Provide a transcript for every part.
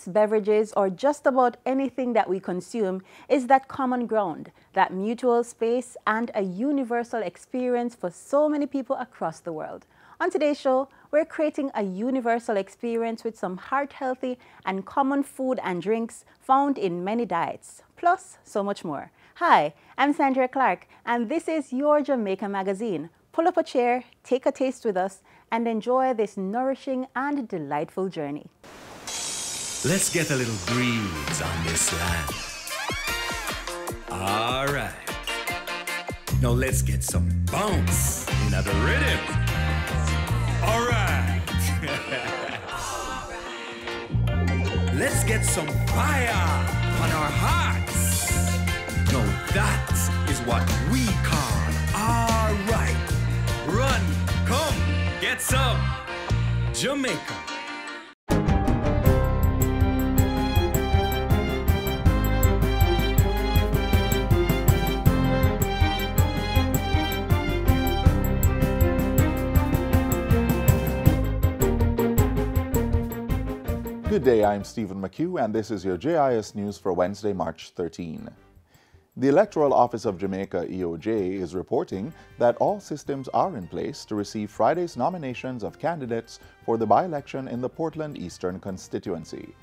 meats, beverages, or just about anything that we consume is that common ground, that mutual space, and a universal experience for so many people across the world. On today's show, we're creating a universal experience with some heart-healthy and common food and drinks found in many diets, plus so much more. Hi, I'm Sandra Clark, and this is your Jamaica magazine. Pull up a chair, take a taste with us, and enjoy this nourishing and delightful journey. Let's get a little breeze on this land. All right. Now let's get some bounce in the rhythm. All right. Let's get some fire on our hearts. Now that is what we call all right. Run, come, get some Jamaica. Good day, I'm Stephen McHugh, and this is your JIS News for Wednesday, March 13. The Electoral Office of Jamaica, EOJ, is reporting that all systems are in place to receive Friday's nominations of candidates for the by-election in the Portland Eastern constituency.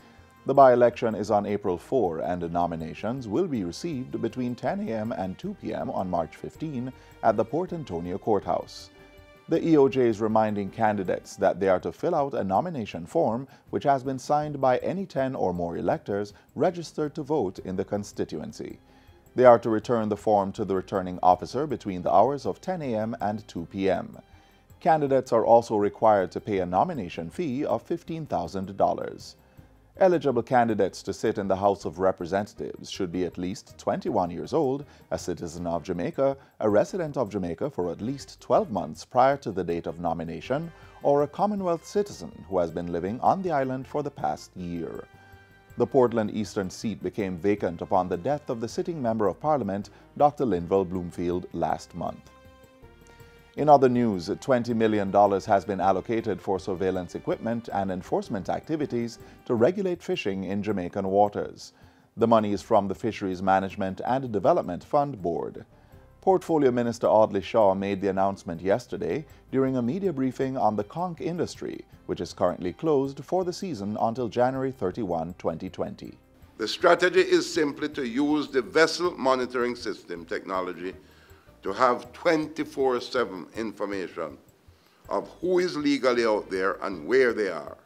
The by-election is on April 4, and the nominations will be received between 10 a.m. and 2 p.m. on March 15 at the Port Antonio Courthouse. The EOJ is reminding candidates that they are to fill out a nomination form which has been signed by any 10 or more electors registered to vote in the constituency. They are to return the form to the returning officer between the hours of 10 a.m. and 2 p.m. Candidates are also required to pay a nomination fee of $15,000. Eligible candidates to sit in the House of Representatives should be at least 21 years old, a citizen of Jamaica, a resident of Jamaica for at least 12 months prior to the date of nomination, or a Commonwealth citizen who has been living on the island for the past year. The Portland Eastern seat became vacant upon the death of the sitting Member of Parliament, Dr. Linval Bloomfield, last month. In other news, $20 million has been allocated for surveillance equipment and enforcement activities to regulate fishing in Jamaican waters. The money is from the Fisheries Management and Development Fund Board. Portfolio Minister Audley Shaw made the announcement yesterday during a media briefing on the conch industry, which is currently closed for the season until January 31, 2020. The strategy is simply to use the vessel monitoring system technology to have 24/7 information of who is legally out there and where they are.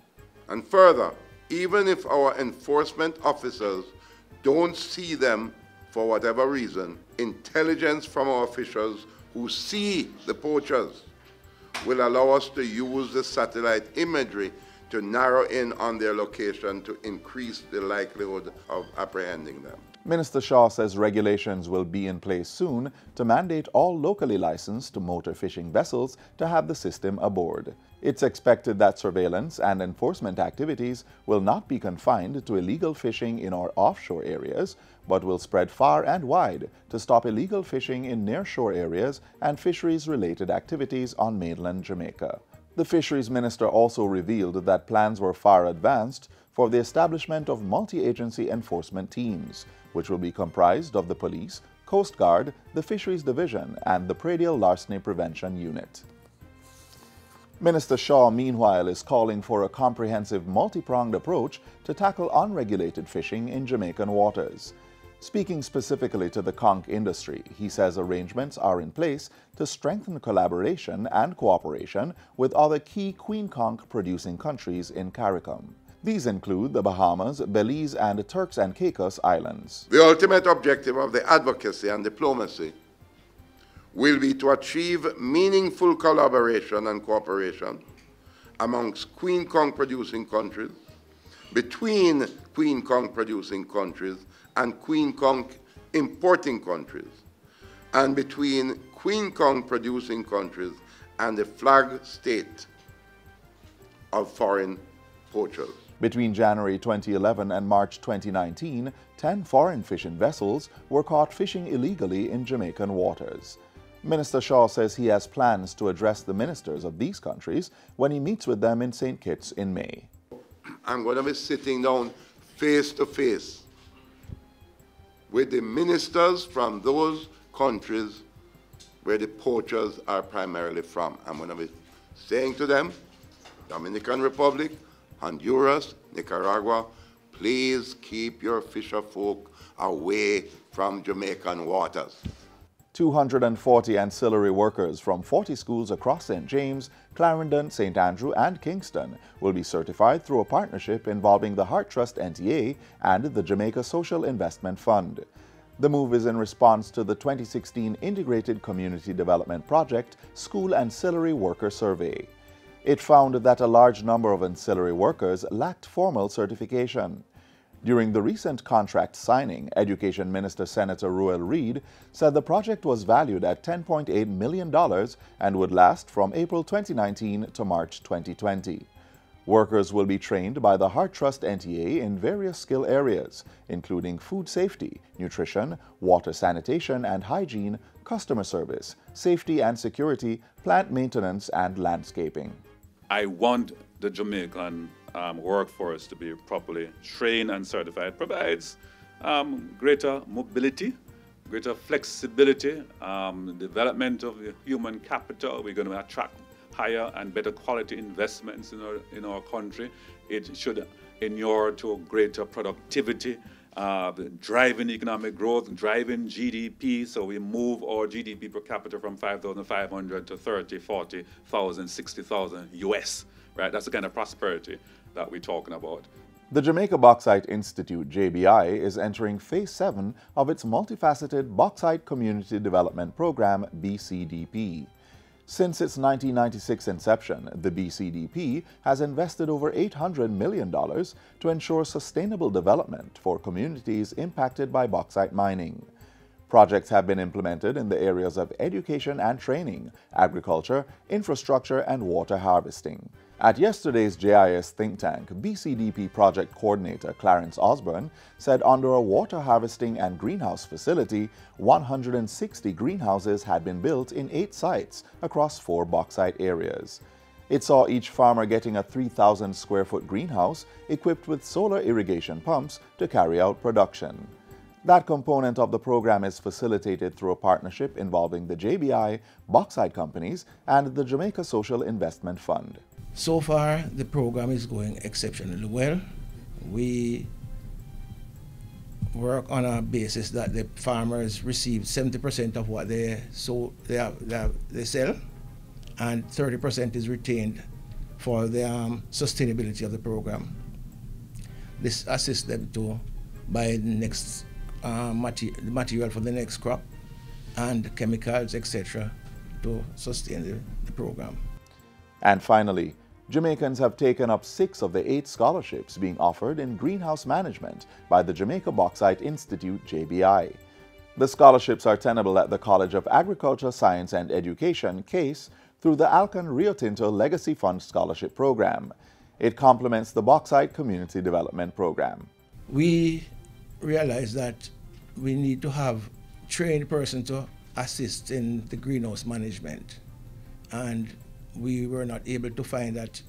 And further, even if our enforcement officers don't see them for whatever reason, intelligence from our officials who see the poachers will allow us to use the satellite imagery to narrow in on their location to increase the likelihood of apprehending them. Minister Shaw says regulations will be in place soon to mandate all locally licensed motor fishing vessels to have the system aboard. It's expected that surveillance and enforcement activities will not be confined to illegal fishing in our offshore areas, but will spread far and wide to stop illegal fishing in nearshore areas and fisheries-related activities on mainland Jamaica. The Fisheries Minister also revealed that plans were far advanced for the establishment of multi-agency enforcement teams, which will be comprised of the Police, Coast Guard, the Fisheries Division, and the Predial Larceny Prevention Unit. Minister Shaw, meanwhile, is calling for a comprehensive multi-pronged approach to tackle unregulated fishing in Jamaican waters. Speaking specifically to the conch industry, he says arrangements are in place to strengthen collaboration and cooperation with other key queen conch producing countries in CARICOM. These include the Bahamas, Belize, and Turks and Caicos Islands. The ultimate objective of the advocacy and diplomacy will be to achieve meaningful collaboration and cooperation amongst queen conch producing countries, between queen conch producing countries and queen conch importing countries, and between queen conch producing countries and the flag state of foreign poachers. Between January 2011 and March 2019, 10 foreign fishing vessels were caught fishing illegally in Jamaican waters. Minister Shaw says he has plans to address the ministers of these countries when he meets with them in St. Kitts in May. I'm going to be sitting down face-to-face with the ministers from those countries where the poachers are primarily from. I'm going to be saying to them, Dominican Republic, Honduras, Nicaragua, please keep your fisher folk away from Jamaican waters. 240 ancillary workers from 40 schools across St. James, Clarendon, St. Andrew and Kingston will be certified through a partnership involving the Heart Trust NTA and the Jamaica Social Investment Fund. The move is in response to the 2016 Integrated Community Development Project School Ancillary Worker Survey. It found that a large number of ancillary workers lacked formal certification. During the recent contract signing, Education Minister Senator Ruel Reid said the project was valued at $10.8 million and would last from April 2019 to March 2020. Workers will be trained by the Heart Trust NTA in various skill areas, including food safety, nutrition, water sanitation and hygiene, customer service, safety and security, plant maintenance and landscaping. I want the Jamaican workforce to be properly trained and certified. It provides greater mobility, greater flexibility, development of the human capital. We're going to attract higher and better quality investments in our country. It should inure to greater productivity, driving economic growth, driving GDP. So we move our GDP per capita from 5,500 to 30, 40,000, 60,000 US. Right? That's the kind of prosperity that we're talking about. The Jamaica Bauxite Institute, JBI, is entering Phase 7 of its multifaceted Bauxite Community Development Programme, BCDP. Since its 1996 inception, the BCDP has invested over $800 million to ensure sustainable development for communities impacted by bauxite mining. Projects have been implemented in the areas of education and training, agriculture, infrastructure, and water harvesting. At yesterday's JIS think tank, BCDP project coordinator Clarence Osborne said under a water harvesting and greenhouse facility, 160 greenhouses had been built in 8 sites across 4 bauxite areas. It saw each farmer getting a 3,000 square foot greenhouse equipped with solar irrigation pumps to carry out production. That component of the program is facilitated through a partnership involving the JBI, bauxite companies, and the Jamaica Social Investment Fund. So far, the program is going exceptionally well. We work on a basis that the farmers receive 70% of what they sell, and 30% is retained for the sustainability of the program. This assists them to buy the next material for the next crop and chemicals, etc., to sustain the program. And finally, Jamaicans have taken up 6 of the 8 scholarships being offered in greenhouse management by the Jamaica Bauxite Institute, JBI. The scholarships are tenable at the College of Agriculture, Science and Education, CASE, through the Alcan Rio Tinto Legacy Fund Scholarship Program. It complements the Bauxite Community Development Programme. We realized that we need to have a trained person to assist in the greenhouse management, and we were not able to find that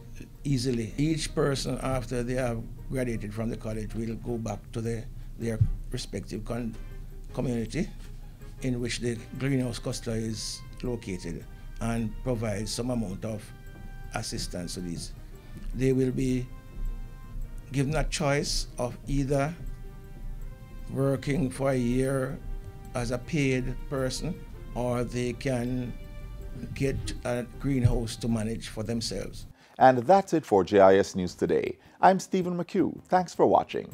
easily. Each person, after they have graduated from the college, will go back to their respective community in which the greenhouse cluster is located and provide some amount of assistance to these. They will be given a choice of either working for a year as a paid person, or they can get a greenhouse to manage for themselves. And that's it for JIS News Today. I'm Stephen McHugh. Thanks for watching.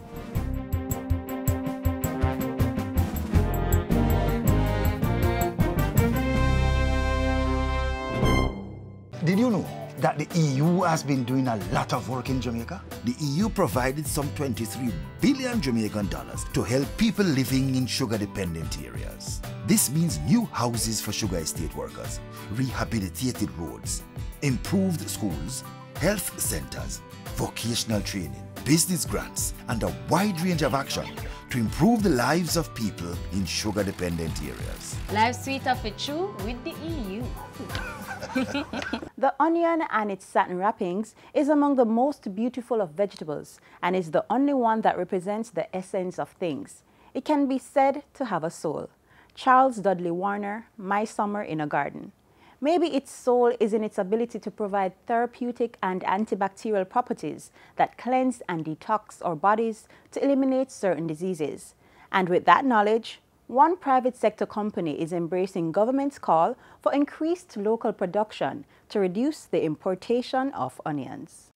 Did you know that the EU has been doing a lot of work in Jamaica? The EU provided some $23 billion Jamaican dollars to help people living in sugar-dependent areas. This means new houses for sugar estate workers, rehabilitated roads, improved schools, health centers, vocational training, business grants, and a wide range of action to improve the lives of people in sugar-dependent areas. Life sweeter for you with the EU. The onion and its satin wrappings is among the most beautiful of vegetables and is the only one that represents the essence of things. It can be said to have a soul. Charles Dudley Warner, My Summer in a Garden. Maybe its soul is in its ability to provide therapeutic and antibacterial properties that cleanse and detox our bodies to eliminate certain diseases. And with that knowledge, one private sector company is embracing government's call for increased local production to reduce the importation of onions.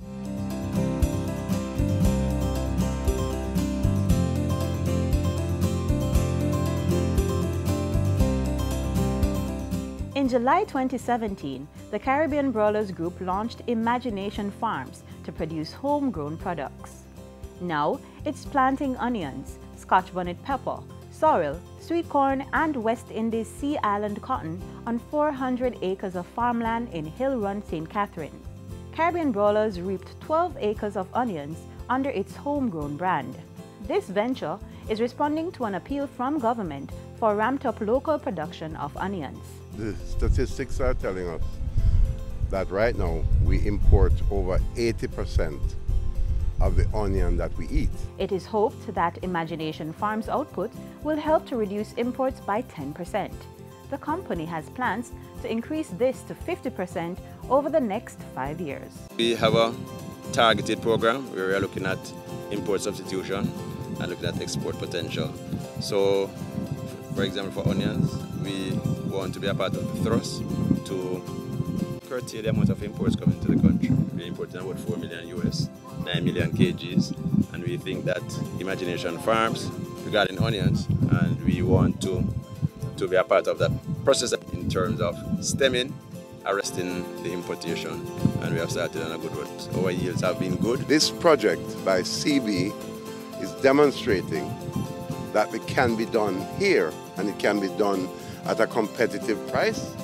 In July 2017, the Caribbean Brawlers Group launched Imagination Farms to produce homegrown products. Now, it's planting onions, Scotch bonnet pepper, sorrel, sweet corn, and West Indies Sea Island cotton on 400 acres of farmland in Hill Run, St. Catherine. Caribbean Brawlers reaped 12 acres of onions under its homegrown brand. This venture is responding to an appeal from government for ramped-up local production of onions. The statistics are telling us that right now we import over 80% of the onion that we eat. It is hoped that Imagination Farms' output will help to reduce imports by 10%. The company has plans to increase this to 50% over the next 5 years. We have a targeted program where we are looking at import substitution and looking at export potential. So, for example, for onions, we want to be a part of the thrust to curtail the amount of imports coming to the country. We're importing about 4 million US, 9 million kgs, and we think that Imagination Farms regarding onions, and we want to be a part of that process in terms of stemming, arresting the importation, and we have started on a good road. Our yields have been good. This project by CB is demonstrating that it can be done here, and it can be done at a competitive price,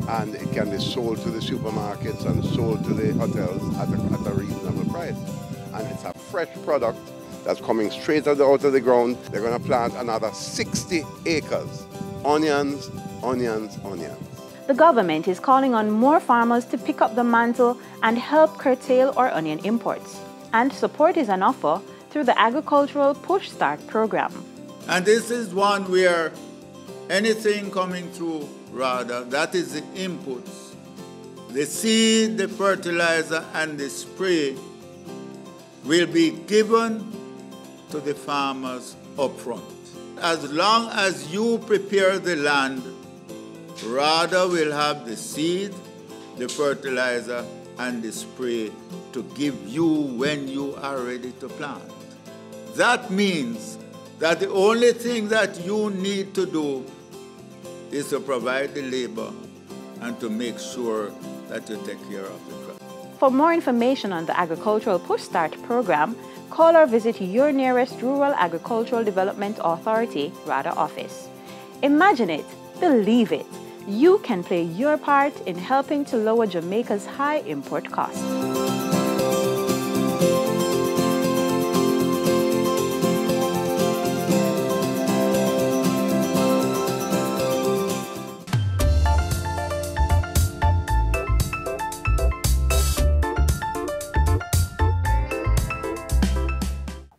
and it can be sold to the supermarkets and sold to the hotels at a reasonable price. And it's a fresh product that's coming straight out of the ground. They're going to plant another 60 acres. Onions, onions, onions. The government is calling on more farmers to pick up the mantle and help curtail our onion imports. And support is an offer through the Agricultural Push Start program. And this is one where anything coming through, rather, that is the inputs. The seed, the fertilizer, and the spray will be given to the farmers up front. As long as you prepare the land, rather will have the seed, the fertilizer, and the spray to give you when you are ready to plant. That means that the only thing that you need to do is to provide the labor and to make sure that you take care of the crop. For more information on the Agricultural Push Start program, call or visit your nearest Rural Agricultural Development Authority, RADA office. Imagine it, believe it. You can play your part in helping to lower Jamaica's high import costs.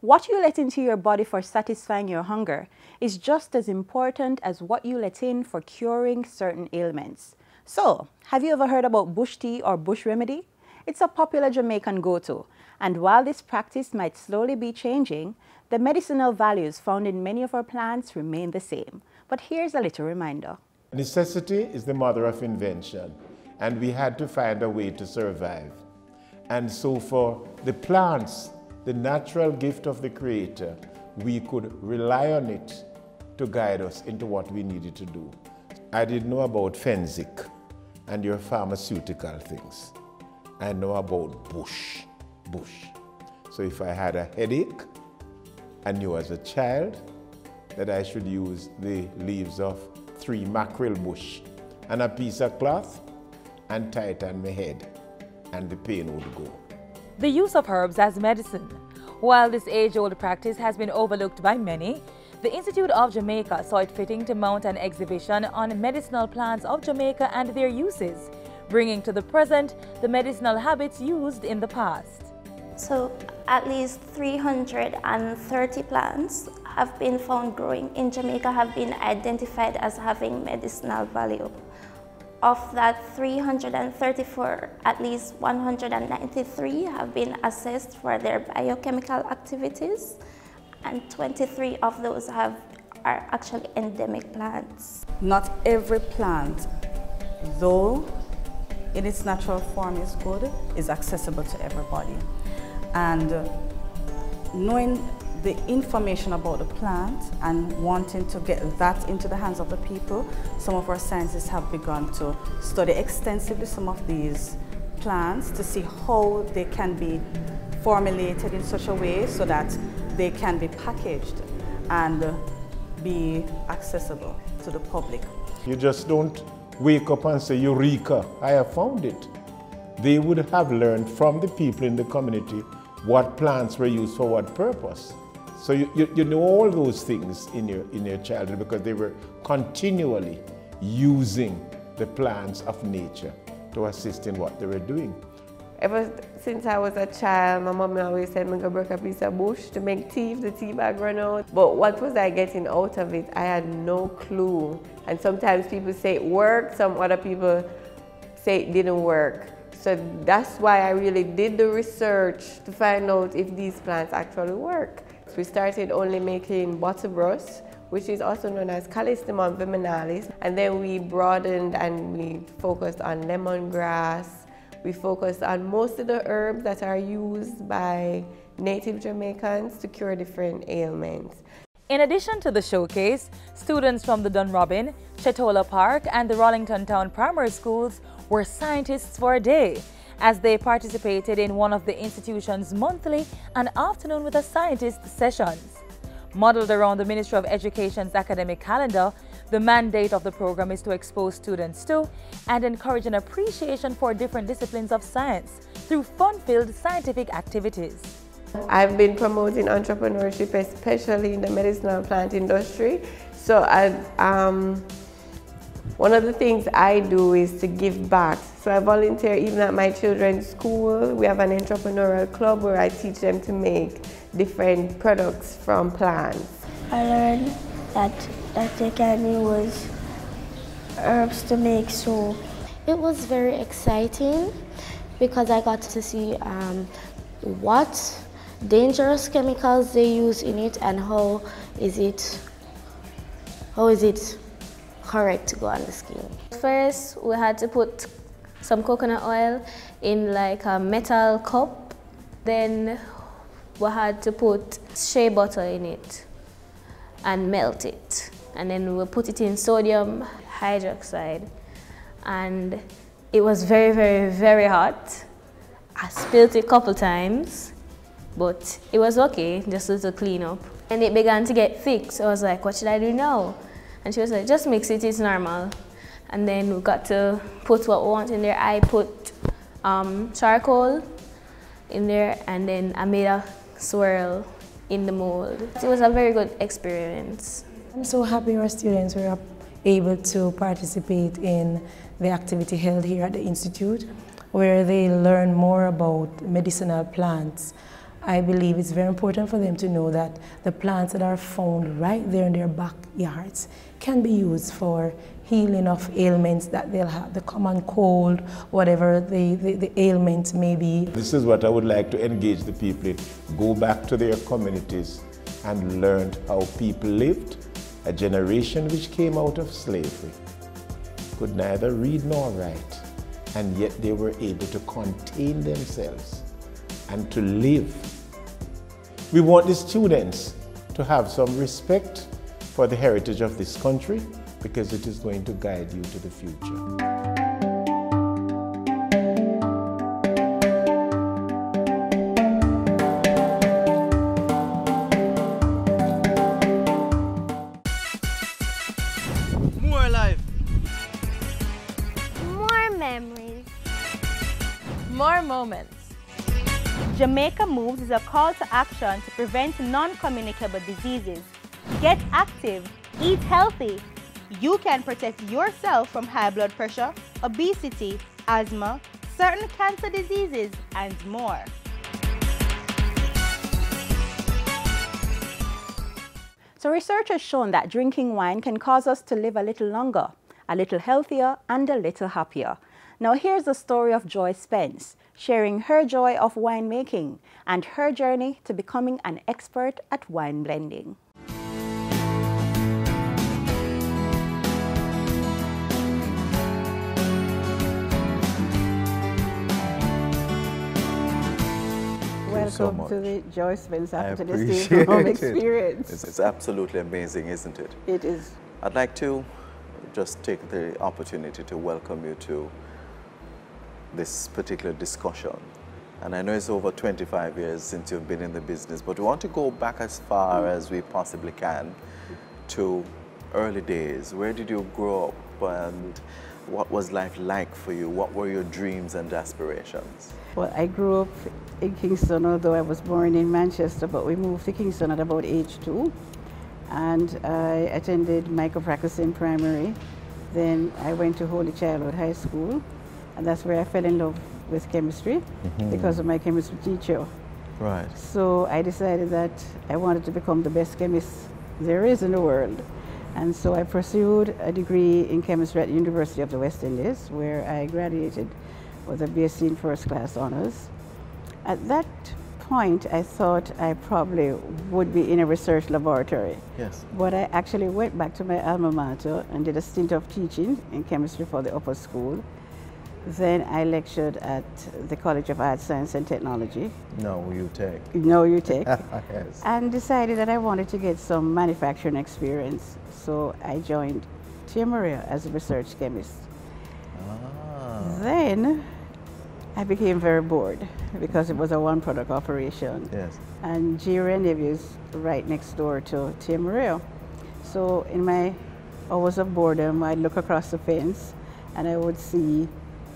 What you let into your body for satisfying your hunger is just as important as what you let in for curing certain ailments. So, have you ever heard about bush tea or bush remedy? It's a popular Jamaican go-to, and while this practice might slowly be changing, the medicinal values found in many of our plants remain the same. But here's a little reminder. Necessity is the mother of invention, and we had to find a way to survive. And so for the plants, the natural gift of the Creator, we could rely on it to guide us into what we needed to do. I didn't know about Fenzik and your pharmaceutical things. I know about bush. So if I had a headache, I knew as a child that I should use the leaves of 3 mackerel bush and a piece of cloth and tie it on my head, and the pain would go. The use of herbs as medicine. While this age-old practice has been overlooked by many, the Institute of Jamaica saw it fitting to mount an exhibition on medicinal plants of Jamaica and their uses, bringing to the present the medicinal habits used in the past. So at least 330 plants have been found growing in Jamaica, have been identified as having medicinal value. Of that 334, at least 193 have been assessed for their biochemical activities, and 23 of those are actually endemic plants. Not every plant, though in its natural form is good, is accessible to everybody. And knowing the information about the plant and wanting to get that into the hands of the people, some of our scientists have begun to study extensively some of these plants to see how they can be formulated in such a way so that they can be packaged and be accessible to the public. You just don't wake up and say, Eureka, I have found it. They would have learned from the people in the community what plants were used for what purpose. So you know all those things in your childhood because they were continually using the plants of nature to assist in what they were doing. Ever since I was a child, my mom always said me go break a piece of bush to make tea if the tea bag run out. But what was I getting out of it? I had no clue. And sometimes people say it worked, some other people say it didn't work. So that's why I really did the research to find out if these plants actually work. So we started only making bottle brush, which is also known as Callistemon viminalis. And then we broadened and we focused on lemongrass. We focused on most of the herbs that are used by native Jamaicans to cure different ailments. In addition to the showcase, students from the Dunrobin, Chetola Park and the Rollington Town primary schools were scientists for a day as they participated in one of the institution's monthly and afternoon with a scientist sessions. Modeled around the Ministry of Education's academic calendar, the mandate of the program is to expose students to and encourage an appreciation for different disciplines of science through fun-filled scientific activities. I've been promoting entrepreneurship, especially in the medicinal plant industry. So one of the things I do is to give back. So I volunteer even at my children's school. We have an entrepreneurial club where I teach them to make different products from plants. I learned that they can use herbs to make soap. It was very exciting because I got to see what dangerous chemicals they use in it and how is it correct to go on the skin. First, we had to put some coconut oil in like a metal cup. Then we had to put shea butter in it and melt it. And then we put it in sodium hydroxide. And it was very, very, very hot. I spilled it a couple times, but it was okay, just a little clean up. And it began to get thick, so I was like, what should I do now? And she was like, just mix it, it's normal. And then we got to put what we want in there. I put charcoal in there, and then I made a swirl in the mold. It was a very good experience. I'm so happy our students were able to participate in the activity held here at the Institute, where they learn more about medicinal plants. I believe it's very important for them to know that the plants that are found right there in their backyards can be used for healing of ailments that they'll have, the common cold, whatever the ailment may be. This is what I would like to engage the people in. Go back to their communities and learn how people lived. A generation which came out of slavery could neither read nor write, and yet they were able to contain themselves and to live. We want the students to have some respect for the heritage of this country because it is going to guide you to the future. More life. More memories. More moments. Jamaica Moves is a call to action to prevent non-communicable diseases. Get active, eat healthy. You can protect yourself from high blood pressure, obesity, asthma, certain cancer diseases, and more. So research has shown that drinking wine can cause us to live a little longer, a little healthier, and a little happier. Now here's the story of Joy Spence, sharing her joy of winemaking and her journey to becoming an expert at wine blending. Welcome to the Joy Spence after this stay home experience. It's absolutely amazing, isn't it? It is. I'd like to just take the opportunity to welcome you to this particular discussion. And I know it's over 25 years since you've been in the business, but we want to go back as far as we possibly can to early days. Where did you grow up and what was life like for you? What were your dreams and aspirations? Well, I grew up in Kingston, although I was born in Manchester, but we moved to Kingston at about age 2. And I attended micropracticing primary. Then I went to Holy Childhood High School, and that's where I fell in love with chemistry because of my chemistry teacher. Right. So I decided that I wanted to become the best chemist there is in the world. And so I pursued a degree in chemistry at the University of the West Indies, where I graduated with a BSc in first class honors. At that point, I thought I probably would be in a research laboratory. Yes. But I actually went back to my alma mater and did a stint of teaching in chemistry for the upper school. Then I lectured at the College of Arts, Science and Technology. No, you take. No, you take. Yes. And decided that I wanted to get some manufacturing experience. So I joined Tia Maria as a research chemist. Then I became very bored because it was a one-product operation. Yes. And GRNW is right next door to Tia Maria. So in my hours of boredom, I'd look across the fence and I would see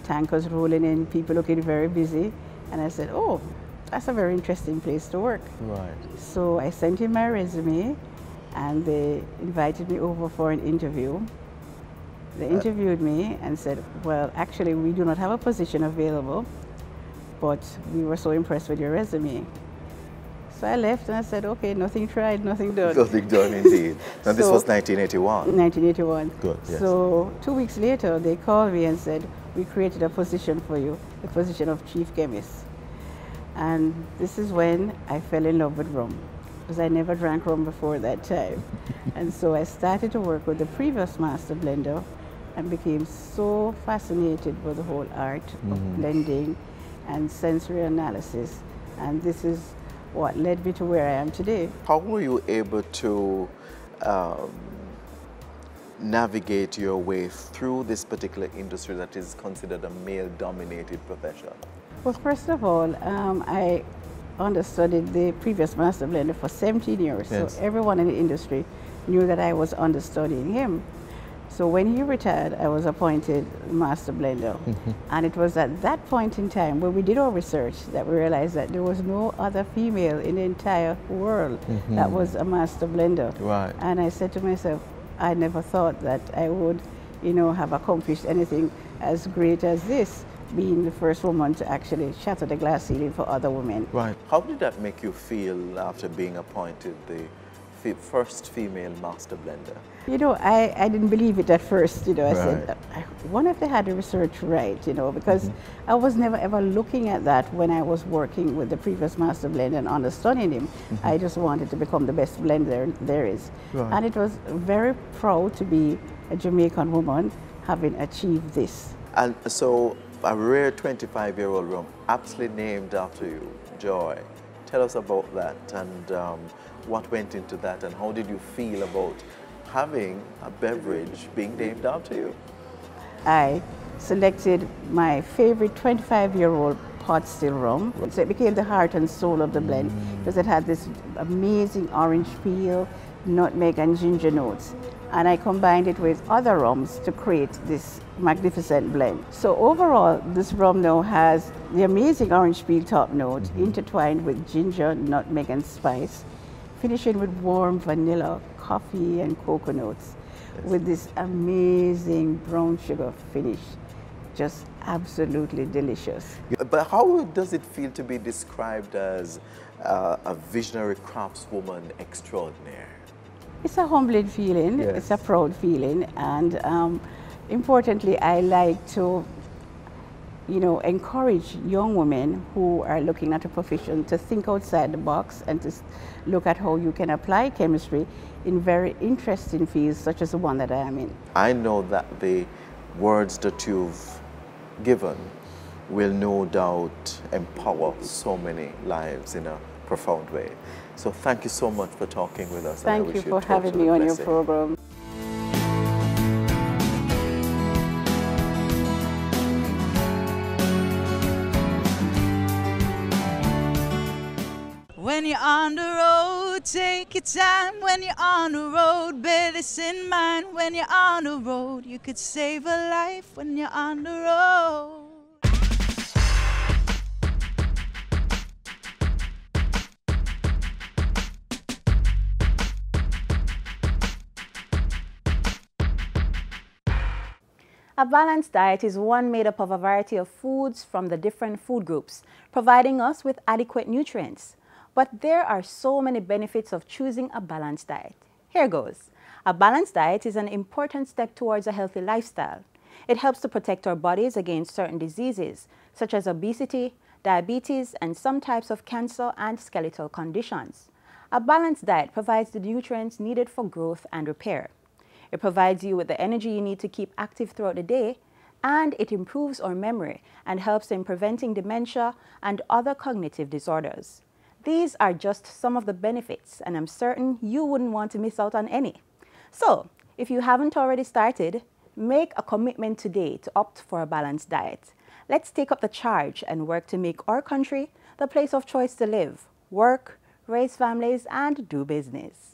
tankers rolling in, people looking very busy. And I said, oh, that's a very interesting place to work. Right. So I sent in my resume and they invited me over for an interview. They interviewed me and said, well, actually, we do not have a position available, but we were so impressed with your resume. So I left and I said, okay, nothing tried, nothing done. Nothing done, indeed. And this was 1981. 1981. Good, yes. So 2 weeks later, they called me and said, we created a position for you, the position of chief chemist. And this is when I fell in love with rum, because I never drank rum before that time. And so I started to work with the previous master blender and became so fascinated with the whole art of blending and sensory analysis. And this is what led me to where I am today. How were you able to navigate your way through this particular industry that is considered a male-dominated profession? Well, first of all, I understudied the previous master blender for 17 years. Yes. So everyone in the industry knew that I was understudying him. So when he retired, I was appointed master blender. And it was at that point in time when we did our research that we realized that there was no other female in the entire world that was a master blender. Right. And I said to myself, I never thought that I would, you know, have accomplished anything as great as this, being the first woman to actually shatter the glass ceiling for other women. Right. How did that make you feel after being appointed the first female master blender? You know, I didn't believe it at first, you know. I said, I wonder if they had the research right, you know, because I was never ever looking at that when I was working with the previous master blender and understanding him. I just wanted to become the best blender there is. Right. And it was very proud to be a Jamaican woman having achieved this. And so a rare 25-year-old rum, aptly named after you, Joy. Tell us about that and what went into that and how did you feel about having a beverage being named after you? I selected my favorite 25-year-old pot still rum. So it became the heart and soul of the blend because it had this amazing orange peel, nutmeg and ginger notes. And I combined it with other rums to create this magnificent blend. So overall, this rum now has the amazing orange peel top note intertwined with ginger, nutmeg and spice, finishing with warm vanilla, coffee and cocoa notes with this amazing brown sugar finish. just absolutely delicious. But how does it feel to be described as a visionary craftswoman extraordinaire? It's a humbling feeling, Yes. It's a proud feeling, and importantly, I like to encourage young women who are looking at a profession to think outside the box and to look at how you can apply chemistry in very interesting fields such as the one that I am in. I know that the words that you've given will no doubt empower so many lives in a profound way. So thank you so much for talking with us. Thank you for having me on your program. When you're on the road, take your time. When you're on the road, bear this in mind. When you're on the road, you could save a life when you're on the road. A balanced diet is one made up of a variety of foods from the different food groups, providing us with adequate nutrients. But there are so many benefits of choosing a balanced diet. Here goes. A balanced diet is an important step towards a healthy lifestyle. It helps to protect our bodies against certain diseases, such as obesity, diabetes, and some types of cancer and skeletal conditions. A balanced diet provides the nutrients needed for growth and repair. It provides you with the energy you need to keep active throughout the day, and it improves our memory and helps in preventing dementia and other cognitive disorders. These are just some of the benefits, and I'm certain you wouldn't want to miss out on any. So, if you haven't already started, make a commitment today to opt for a balanced diet. Let's take up the charge and work to make our country the place of choice to live, work, raise families, and do business.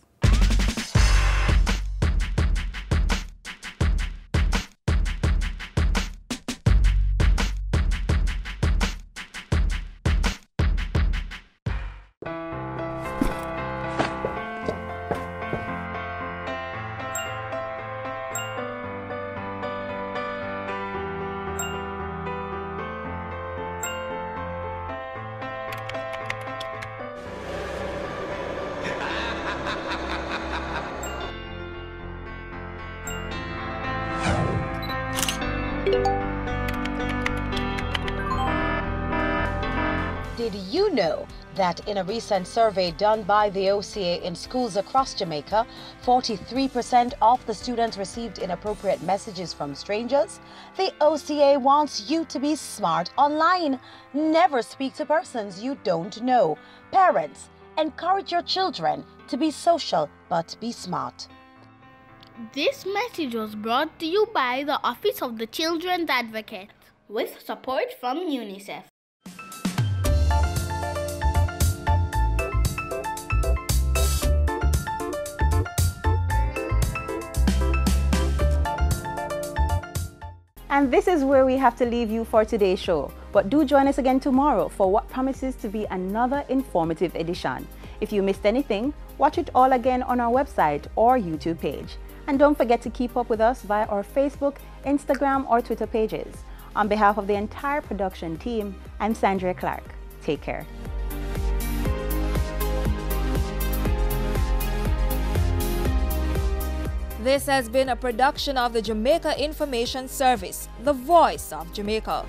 Did you know that in a recent survey done by the OCA in schools across Jamaica, 43% of the students received inappropriate messages from strangers? The OCA wants you to be smart online. Never speak to persons you don't know. Parents, encourage your children to be social but be smart. This message was brought to you by the Office of the Children's Advocate with support from UNICEF. And this is where we have to leave you for today's show. But do join us again tomorrow for what promises to be another informative edition. If you missed anything, watch it all again on our website or YouTube page. And don't forget to keep up with us via our Facebook, Instagram, or Twitter pages. On behalf of the entire production team, I'm Sandra Clark. Take care. This has been a production of the Jamaica Information Service, the voice of Jamaica.